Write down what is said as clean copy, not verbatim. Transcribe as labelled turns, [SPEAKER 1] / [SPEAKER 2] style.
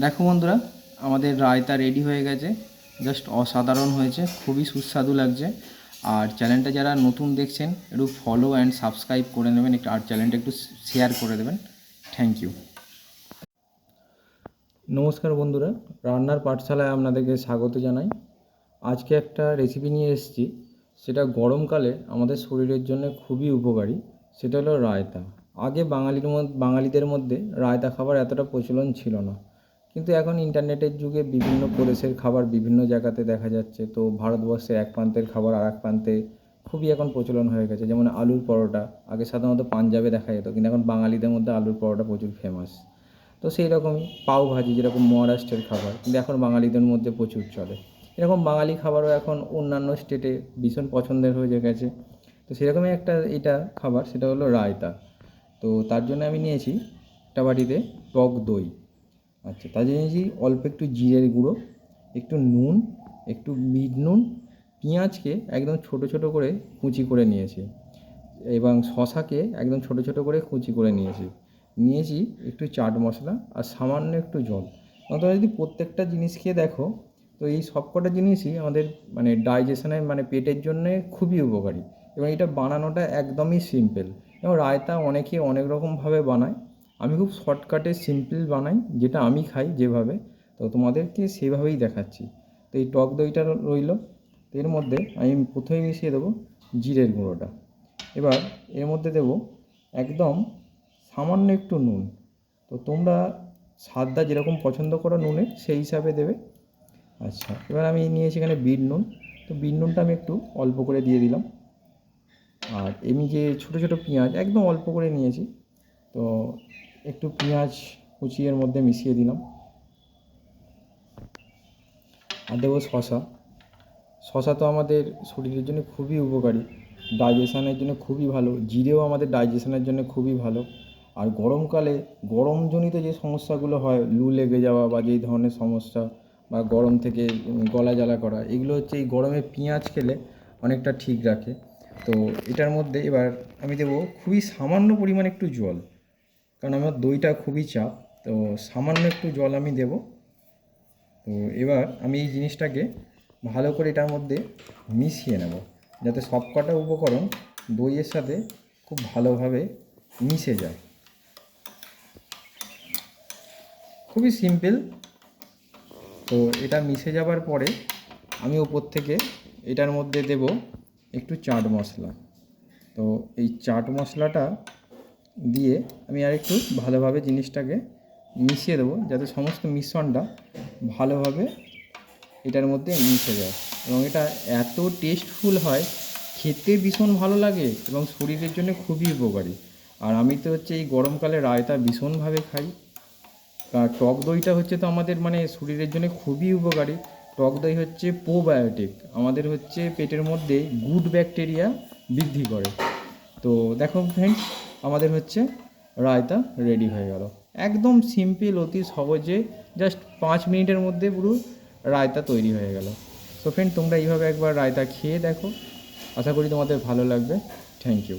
[SPEAKER 1] দেখো বন্ধুরা, আমাদের রায়তা রেডি হয়ে গেছে। জাস্ট অসাধারণ হয়েছে, খুবই সুস্বাদু লাগছে। আর চ্যানেলটা যারা নতুন দেখছেন একটু ফলো অ্যান্ড সাবস্ক্রাইব করে নেবেন, আর চ্যানেলটা একটু শেয়ার করে দেবেন। Thank you. নমস্কার বন্ধুরা, রান্নার পাঠশালায় আপনাদেরকে স্বাগত জানাই। আজকে একটা রেসিপি নিয়ে এসেছি, সেটা গরমকালে আমাদের শরীরের জন্য খুবই উপকারী। সেটা হলো রায়তা। আগে বাঙালিদের মধ্যে রায়তা খাবার এতটা প্রচলন ছিল না, কিন্তু এখন ইন্টারনেটের যুগে বিভিন্ন প্রদেশের খাবার বিভিন্ন জায়গাতে দেখা যাচ্ছে। তো ভারতবর্ষের এক প্রান্তের খাবার আর এক প্রান্তে খুবই এখন প্রচলন হয়ে গেছে। যেমন আলুর পরোটা আগে সাধারণত পাঞ্জাবে দেখা যেত, কিন্তু এখন বাঙালিদের মধ্যে আলুর পরোটা প্রচুর ফেমাস। তো সেই রকমই পাও ভাজি, যেরকম মহারাষ্ট্রের খাবার, কিন্তু এখন বাঙালিদের মধ্যে প্রচুর চলে। এরকম বাঙালি খাবারও এখন অন্যান্য স্টেটে ভীষণ পছন্দের হয়ে গেছে। তো সেরকমই এটা খাবার, সেটা হলো রায়তা। তো তার জন্য আমি নিয়েছি একটা বাটিতে টক দই। আচ্ছা, তার জন্য নিয়েছি অল্প একটু জিরের গুঁড়ো, একটু নুন, একটু বিট নুন, পেঁয়াজকে একদম ছোটো ছোটো করে কুচি করে নিয়েছি, এবং শশাকে একদম ছোটো ছোটো করে কুচি করে নিয়েছি একটু চাট মশলা আর সামান্য একটু জল। এবং তোমরা যদি প্রত্যেকটা জিনিস খেয়ে দেখো, তো এই সবকটা জিনিসই আমাদের ডাইজেশনের পেটের জন্যে খুবই উপকারী। এবং এটা বানানোটা একদমই সিম্পল। এবং রায়তা অনেকে অনেক রকমভাবে বানায়, আমি খুব শর্টকাটে সিম্পল বানাই, যেটা আমি খাই যেভাবে। তো তোমাদেরকে সেভাবেই দেখাচ্ছি। তো এই টক দইটা রইল, তো এর মধ্যে আমি প্রথমেই মিশিয়ে দেবো জিরের গুঁড়োটা। এবার এর মধ্যে দেব একদম সামান্য একটু নুন। তো তোমরা স্বাদটা যেরকম পছন্দ করো নুনের, সেই হিসাবে দেবে। আচ্ছা, এবার আমি নিয়েছি এখানে বিট নুন। তো বিট নুনটা আমি একটু অল্প করে দিয়ে দিলাম। আর এমনি যে ছোটো ছোটো পেঁয়াজ একদম অল্প করে নিয়েছি, তো একটু পেঁয়াজ কুচি এর মধ্যে মিশিয়ে দিলাম। আর দেবো শশা। শশা তো আমাদের শরীরের জন্য খুবই উপকারী, ডাইজেশনের জন্য খুবই ভালো। জিরেও আমাদের ডাইজেশনের জন্য খুবই ভালো। আর গরমকালে গরমজনিত যে সমস্যাগুলো হয়, লু লেগে যাওয়া বা যেই ধরনের সমস্যা, বা গরম থেকে গলা জ্বালা করা, এগুলো হচ্ছে এই গরমে পেঁয়াজ খেলে অনেকটা ঠিক রাখে। তো এটার মধ্যে এবার আমি দেবো খুবই সামান্য পরিমাণ একটু জল, কারণ আমার দইটা খুবই চাপ। তো সামান্য একটু জল আমি দেবো। তো এবার আমি এই জিনিসটাকে ভালো করে এটার মধ্যে মিশিয়ে নেব, যাতে সবকটা উপকরণ দইয়ের সাথে খুব ভালোভাবে মিশে যায়। খুবই সিম্পল। তো এটা মিশে যাবার পরে আমি ওপর থেকে এটার মধ্যে দেব একটু চাট মশলা। তো এই চাট মশলাটা দিয়ে আমি আর একটু ভালোভাবে জিনিসটাকে মিশিয়ে দেবো, যাতে সমস্ত মিশ্রণটা ভালোভাবে এটার মধ্যে মিশে যায়। এবং এটা এত টেস্টফুল হয়, খেতে ভীষণ ভালো লাগে এবং শরীরের জন্য খুবই উপকারী। আর আমি তো এই গরমকালে রায়তা ভীষণভাবে খাই। আর টক দইটা তো আমাদের শরীরের জন্য খুবই উপকারী। টক দই প্রোবায়োটিক, আমাদের পেটের মধ্যে গুড ব্যাকটেরিয়া বৃদ্ধি করে। তো দেখো ফ্রেন্ডস, আমাদের রায়তা রেডি হয়ে গেল। একদম সিম্পল, অতি সহজে, জাস্ট 5 মিনিটের মধ্যে পুরো রায়তা তৈরি হয়ে গেল। তো ফ্রেন্ড, তোমরা এইভাবে একবার রায়তা খেয়ে দেখো, আশা করি তোমাদের ভালো লাগবে। Thank you.